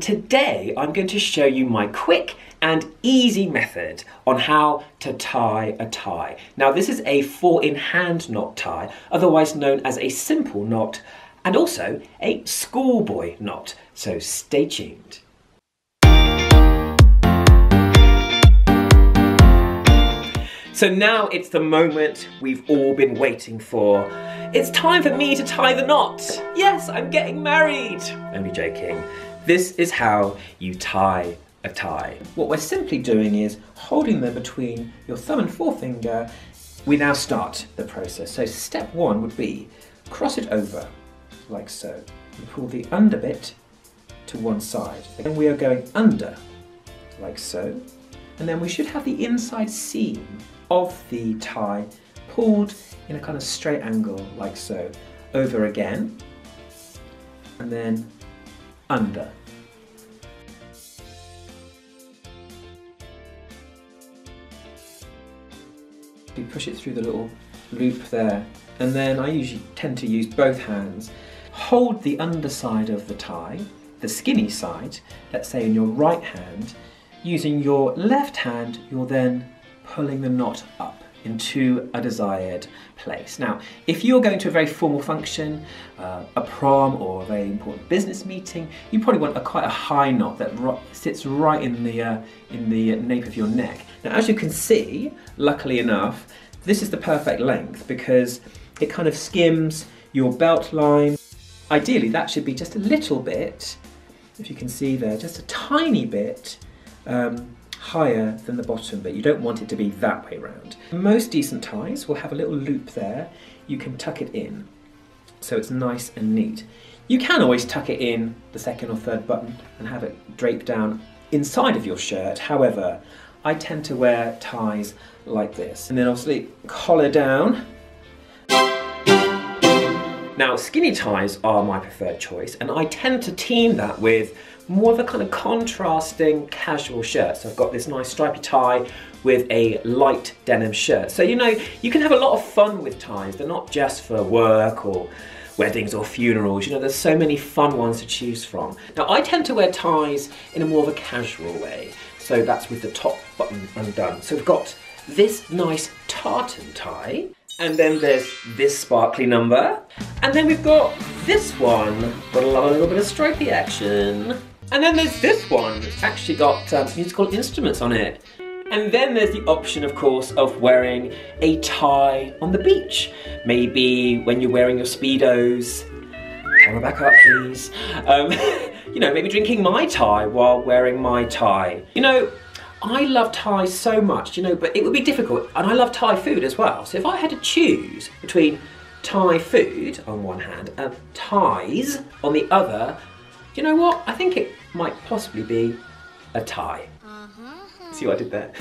Today I'm going to show you my quick and easy method on how to tie a tie. Now this is a 4-in-hand knot tie, otherwise known as a simple knot, and also a schoolboy knot, so stay tuned. So now it's the moment we've all been waiting for. It's time for me to tie the knot. Yes, I'm getting married. Only joking. This is how you tie a tie. What we're simply doing is holding them between your thumb and forefinger. We now start the process. So step one would be cross it over like so. And pull the under bit to one side. Then we are going under like so. And then we should have the inside seam of the tie pulled in a kind of straight angle like so. Over again, and then under. You push it through the little loop there, and then I usually tend to use both hands. Hold the underside of the tie, the skinny side, let's say in your right hand. Using your left hand, you're then pulling the knot up into a desired place. Now, if you're going to a very formal function, a prom or a very important business meeting, you probably want quite a high knot that sits right in the nape of your neck. Now, as you can see, luckily enough, this is the perfect length because it kind of skims your belt line. Ideally, that should be just a little bit, if you can see there, just a tiny bit higher than the bottom, but you don't want it to be that way round. Most decent ties will have a little loop there. You can tuck it in, so it's nice and neat. You can always tuck it in the second or third button and have it drape down inside of your shirt. However, I tend to wear ties like this, and then obviously collar down. Now, skinny ties are my preferred choice, and I tend to team that with more of a kind of contrasting casual shirt. So I've got this nice stripy tie with a light denim shirt. So, you know, you can have a lot of fun with ties. They're not just for work or weddings or funerals. You know, there's so many fun ones to choose from. Now, I tend to wear ties in a more of a casual way. So that's with the top button undone. So we've got this nice tartan tie, and then there's this sparkly number, and then we've got this one, got a little bit of stripy action. And then there's this one, it's actually got musical instruments on it. And then there's the option, of course, of wearing a tie on the beach. Maybe when you're wearing your Speedos. Camera back up, please. You know, maybe drinking Mai Tai while wearing Mai Tai. You know, I love ties so much, you know, but it would be difficult. And I love Thai food as well. So if I had to choose between Thai food on one hand and ties on the other, you know what? I think it might possibly be a tie. See what I did there?